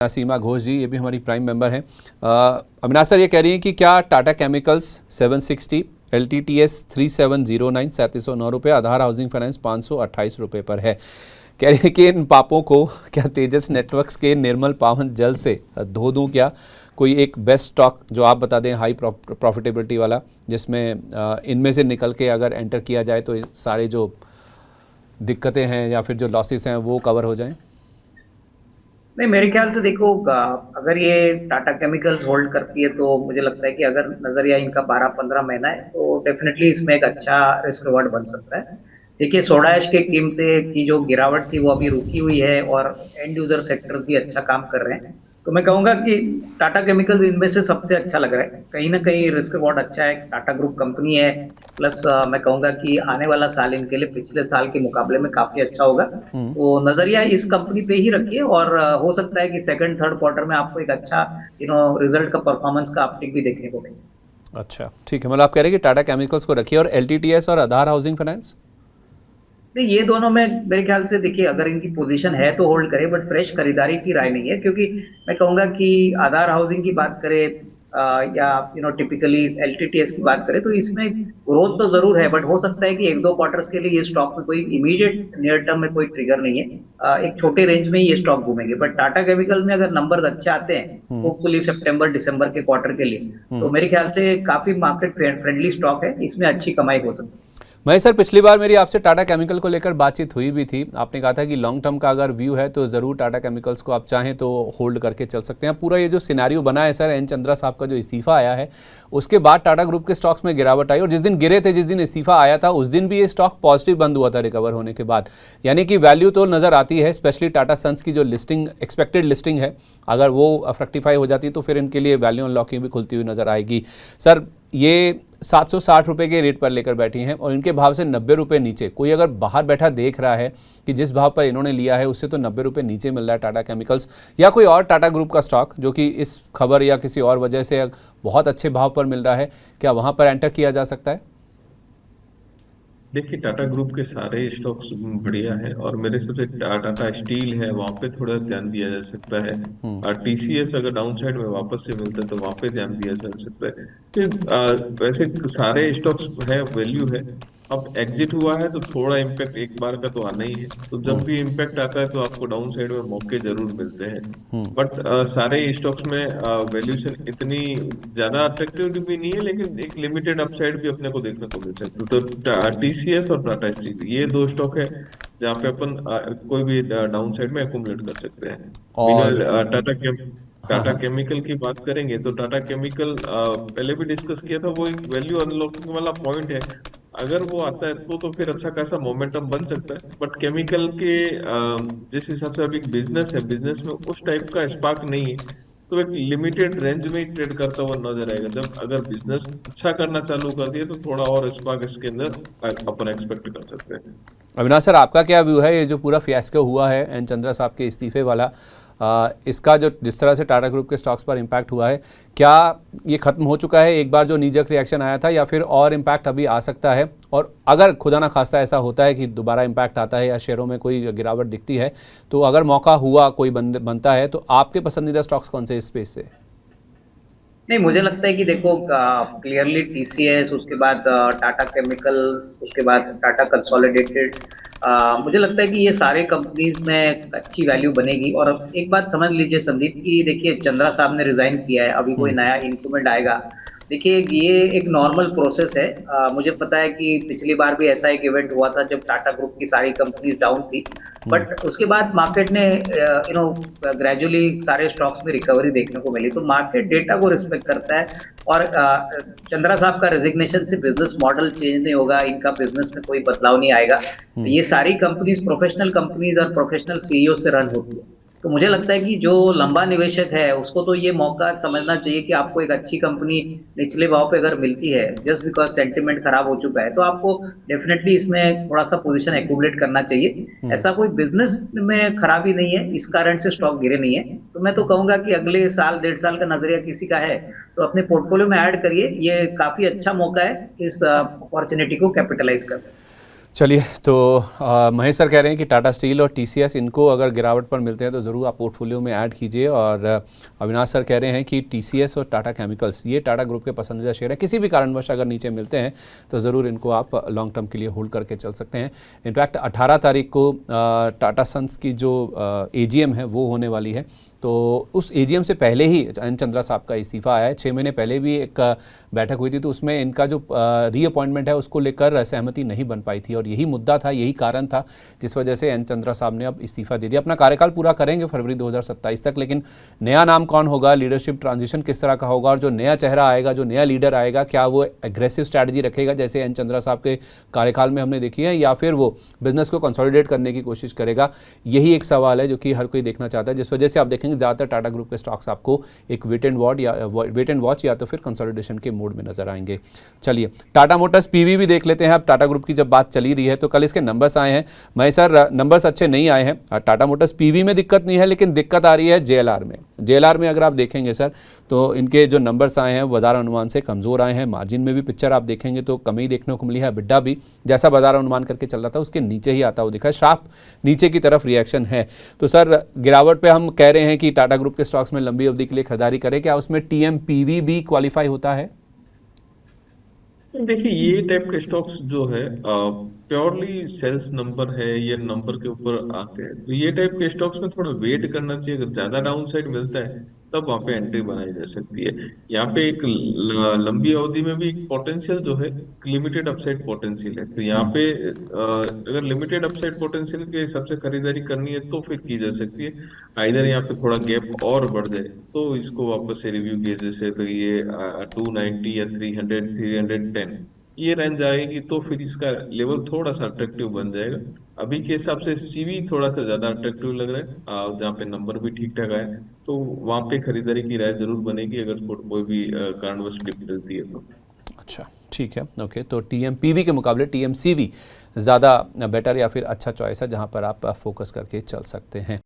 सीमा घोष जी, ये भी हमारी प्राइम मेंबर हैं। अविनाश सर ये कह रही हैं कि क्या टाटा केमिकल्स 760, LTTS 3709 3709 रुपये, आधार हाउसिंग फाइनेंस 528 रुपये पर है। कह रही है कि इन पापों को क्या तेजस नेटवर्क्स के निर्मल पावन जल से धो दूं क्या? कोई एक बेस्ट स्टॉक जो आप बता दें हाई प्रॉफिटेबिलिटी वाला, जिसमें इनमें से निकल के अगर एंटर किया जाए तो सारे जो दिक्कतें हैं या फिर जो लॉसेस हैं वो कवर हो जाएं। नहीं, मेरे ख्याल से देखो, अगर ये टाटा केमिकल्स होल्ड करती है तो मुझे लगता है कि अगर नजरिया इनका 12-15 महीना है तो डेफिनेटली इसमें एक अच्छा रिस्क रिवॉर्ड बन सकता है। देखिए, सोडा ऐश की कीमतें की जो गिरावट थी वो अभी रुकी हुई है और एंड यूजर सेक्टर्स भी अच्छा काम कर रहे हैं। तो मैं कहूंगा कि टाटा केमिकल्स इनमें से सबसे अच्छा लग रहा है। कहीं ना कहीं रिस्क रिवॉर्ड अच्छा है, टाटा ग्रुप कंपनी है। प्लस मैं कहूंगा कि आने वाला साल इनके लिए पिछले साल के मुकाबले में काफी अच्छा होगा। तो नजरिया इस कंपनी पे ही रखिए और हो सकता है कि सेकंड थर्ड क्वार्टर में आपको एक अच्छा रिजल्ट का परफॉर्मेंस का अपटिक भी देखने को मिले। अच्छा, ठीक है। मतलब आप कह रहे हैं कि टाटा केमिकल्स को रखिए, और LTTS और आधार हाउसिंग फाइनेंस? नहीं, ये दोनों में मेरे ख्याल से देखिए, अगर इनकी पोजीशन है तो होल्ड करें, बट फ्रेश खरीदारी की राय नहीं है, क्योंकि मैं कहूंगा कि आधार हाउसिंग की बात करें या टिपिकली एलटीटीएस की बात करें तो इसमें ग्रोथ तो जरूर है, बट हो सकता है कि एक दो क्वार्टर्स के लिए ये स्टॉक में कोई इमीडिएट नियर टर्म में कोई ट्रिगर नहीं है। एक छोटे रेंज में ही ये स्टॉक घूमेंगे। बट टाटा केमिकल में अगर नंबर्स अच्छे आते हैं, होपफुली सितंबर दिसंबर के क्वार्टर के लिए, तो मेरे ख्याल से काफी मार्केट फ्रेंडली स्टॉक है, इसमें अच्छी कमाई हो सकती है। महेश सर, पिछली बार मेरी आपसे टाटा केमिकल को लेकर बातचीत हुई भी थी। आपने कहा था कि लॉन्ग टर्म का अगर व्यू है तो ज़रूर टाटा केमिकल्स को आप चाहें तो होल्ड करके चल सकते हैं। पूरा ये जो सिनेरियो बना है सर, एन चंद्रा साहब का जो इस्तीफा आया है उसके बाद टाटा ग्रुप के स्टॉक्स में गिरावट आई, और जिस दिन गिरे थे, जिस दिन इस्तीफा आया था, उस दिन भी ये स्टॉक पॉजिटिव बंद हुआ था रिकवर होने के बाद। यानी कि वैल्यू तो नज़र आती है, स्पेशली टाटा सन्स की जो लिस्टिंग, एक्सपेक्टेड लिस्टिंग है, अगर वो फ्रक्टिफाई हो जाती तो फिर इनके लिए वैल्यू अनलॉकिंग भी खुलती हुई नजर आएगी। सर, ये 760 रुपये के रेट पर लेकर बैठी हैं और इनके भाव से 90 रुपये नीचे कोई अगर बाहर बैठा देख रहा है कि जिस भाव पर इन्होंने लिया है उससे तो 90 रुपये नीचे मिल रहा है टाटा केमिकल्स, या कोई और टाटा ग्रुप का स्टॉक जो कि इस खबर या किसी और वजह से बहुत अच्छे भाव पर मिल रहा है, क्या वहाँ पर एंटर किया जा सकता है? देखिए, टाटा ग्रुप के सारे स्टॉक्स बढ़िया है और मेरे हिसाब से टाटा स्टील है, वहां पे थोड़ा ध्यान दिया जा सकता है। और TCS अगर डाउन साइड में वापस से मिलता है तो वहां पे ध्यान दिया जा सकता है। फिर वैसे सारे स्टॉक्स है, वैल्यू है। अब एग्जिट हुआ है तो थोड़ा इम्पैक्ट एक बार का तो आना ही है, तो जब भी इम्पैक्ट आता है तो आपको डाउन साइड में मौके जरूर मिलते हैं। बट सारे स्टॉक्स में वैल्यूएशन इतनी ज्यादा अट्रैक्टिव भी नहीं है, लेकिन एक लिमिटेड अपसाइड भी अपने को देखने को मिल सकता है। तो TCS और टाटा स्टील ये दो स्टॉक है जहाँ पे अपन कोई भी डाउन साइड में अकुमुलेट कर सकते हैं। और मीनवाइल हाँ टाटा हाँ, केमिकल की बात करेंगे तो टाटा केमिकल पहले भी डिस्कस किया था, वो एक वैल्यू अनलॉकिंग वाला पॉइंट है। अगर वो आता है तो फिर अच्छा खासा मोमेंटम बन सकता है। बट केमिकल के जिस हिसाब से अभी बिजनेस है, बिजनेस में उस टाइप का स्पार्क नहीं है, तो एक लिमिटेड रेंज में ही ट्रेड करता हुआ नजर आएगा। जब अगर बिजनेस अच्छा करना चालू कर दिए तो थोड़ा और स्पार्क इसके अंदर अपन एक्सपेक्ट कर सकते हैं। अविनाश सर, आपका क्या व्यू है? ये जो पूरा फियास्को हुआ है एन चंद्रा साहब के इस्तीफे वाला, इसका जो जिस तरह से टाटा ग्रुप के स्टॉक्स पर इम्पैक्ट हुआ है, क्या ये ख़त्म हो चुका है एक बार जो नीजक रिएक्शन आया था, या फिर और इम्पैक्ट अभी आ सकता है? और अगर खुदा ना खास्ता ऐसा होता है कि दोबारा इम्पैक्ट आता है या शेयरों में कोई गिरावट दिखती है, तो अगर मौका हुआ कोई बनता है तो आपके पसंदीदा स्टॉक्स कौन से इस स्पेस से? नहीं, मुझे लगता है कि देखो, क्लियरली टीसीएस, उसके बाद टाटा केमिकल्स, उसके बाद टाटा कंसोलिडेटेड, मुझे लगता है कि ये सारे कंपनीज में अच्छी वैल्यू बनेगी। और एक बात समझ लीजिए संदीप, की देखिए, चंद्रा साहब ने रिजाइन किया है, अभी कोई नया इंक्रीमेंट आएगा। देखिए, ये एक नॉर्मल प्रोसेस है। मुझे पता है कि पिछली बार भी ऐसा एक इवेंट हुआ था जब टाटा ग्रुप की सारी कंपनीज डाउन थी, बट उसके बाद मार्केट ने ग्रेजुअली सारे स्टॉक्स में रिकवरी देखने को मिली। तो मार्केट डेटा को रिस्पेक्ट करता है। और चंद्रा साहब का रेजिग्नेशन से बिजनेस मॉडल चेंज नहीं होगा, इनका बिजनेस में कोई बदलाव नहीं आएगा। ये सारी कंपनीज प्रोफेशनल कंपनीज और प्रोफेशनल सीईओ से रन होती है। तो मुझे लगता है कि जो लंबा निवेशक है उसको तो ये मौका समझना चाहिए कि आपको एक अच्छी कंपनी निचले भाव पे अगर मिलती है, जस्ट बिकॉज सेंटिमेंट खराब हो चुका है, तो आपको डेफिनेटली इसमें थोड़ा सा पोजीशन एक्यूमुलेट करना चाहिए। ऐसा कोई बिजनेस में खराबी नहीं है, इस कारण से स्टॉक गिरे नहीं है। तो मैं तो कहूंगा कि अगले साल 1.5 साल का नजरिया किसी का है तो अपने पोर्टफोलियो में ऐड करिए, ये काफी अच्छा मौका है इस अपॉर्चुनिटी को कैपिटलाइज करने का। चलिए, तो महेश सर कह रहे हैं कि टाटा स्टील और टीसीएस इनको अगर गिरावट पर मिलते हैं तो ज़रूर आप पोर्टफोलियो में ऐड कीजिए। और अविनाश सर कह रहे हैं कि टीसीएस और टाटा केमिकल्स ये टाटा ग्रुप के पसंदीदा शेयर है, किसी भी कारणवश अगर नीचे मिलते हैं तो ज़रूर इनको आप लॉन्ग टर्म के लिए होल्ड करके चल सकते हैं। इनफैक्ट 18 तारीख को टाटा सन्स की जो एजीएम है वो होने वाली है, तो उस एजीएम से पहले ही एन चंद्रा साहब का इस्तीफ़ा आया है। 6 महीने पहले भी एक बैठक हुई थी, तो उसमें इनका जो रीअपॉइंटमेंट है उसको लेकर सहमति नहीं बन पाई थी, और यही मुद्दा था, यही कारण था जिस वजह से एन चंद्रा साहब ने अब इस्तीफ़ा दे दिया। अपना कार्यकाल पूरा करेंगे फरवरी 2027 तक, लेकिन नया नाम कौन होगा, लीडरशिप ट्रांजिशन किस तरह का होगा, और जो नया चेहरा आएगा, जो नया लीडर आएगा, क्या वो एग्रेसिव स्ट्रैटेजी रखेगा जैसे एन चंद्रा साहब के कार्यकाल में हमने देखी है, या फिर वो बिजनेस को कंसोलिडेट करने की कोशिश करेगा, यही एक सवाल है जो कि हर कोई देखना चाहता है। जिस वजह से आप देखेंगे ज़्यादातर टाटा ग्रुप के स्टॉक्स आपको एक वेट एंड वॉच या तो फिर कंसोलिडेशन के मोड में नजर आएंगे। चलिए, टाटा मोटर्स पीवी भी देख लेते हैं। अब टाटा ग्रुप की जब बात चली रही है तो कल इसके नंबर्स आए हैं। मैं सर नंबर्स अच्छे नहीं आए हैं। टाटा मोटर्स पीवी में दिक्कत नहीं है, लेकिन दिक्कत आ रही है जेएलआर में। जेएलआर में अगर आप देखेंगे सर तो इनके जो नंबर्स आए हैं बाजार अनुमान से कमज़ोर आए हैं। मार्जिन में भी पिक्चर आप देखेंगे तो कमी देखने को मिली है। बिड्डा भी जैसा बाजार अनुमान करके चल रहा था उसके नीचे ही आता हुआ दिखा है, शार्प नीचे की तरफ रिएक्शन है। तो सर गिरावट पे हम कह रहे हैं कि टाटा ग्रुप के स्टॉक्स में लंबी अवधि के लिए खरीदारी करें, क्या उसमें टीएमपीवी भी क्वालिफाई होता है? देखिए, ये टाइप के स्टॉक्स जो है प्योरली सेल्स नंबर है, ये नंबर के ऊपर आते हैं, तो ये टाइप के स्टॉक्स में थोड़ा वेट करना चाहिए। अगर ज्यादा डाउन साइड मिलता है तब वहां पे एंट्री बनाई जा सकती है। यहाँ पे एक लंबी अवधि में भी एक पोटेंशियल जो है, लिमिटेड अपसाइड पोटेंशियल है, तो यहाँ पे अगर लिमिटेड अपसाइड पोटेंशियल के हिसाब से खरीदारी करनी है तो फिर की जा सकती है। आइदर यहाँ पे थोड़ा गैप और बढ़ जाए तो इसको वापस से रिव्यू किया जैसे, तो ये 290 या 300 310 ये रेंज आएगी तो फिर इसका लेवल थोड़ा सा अट्रैक्टिव बन जाएगा। अभी के हिसाब से सीवी थोड़ा सा ज्यादा अट्रैक्टिव लग रहा है, जहाँ पे नंबर भी ठीक ठाक आए, तो वहां पे खरीदारी की राय जरूर बनेगी अगर कोई भी कारणवश डिप मिलती है तो। अच्छा, ठीक है, ओके। तो टीएमपीवी के मुकाबले टीएमसीवी ज़्यादा बेटर या फिर अच्छा चॉइस है जहां पर आप फोकस करके चल सकते हैं।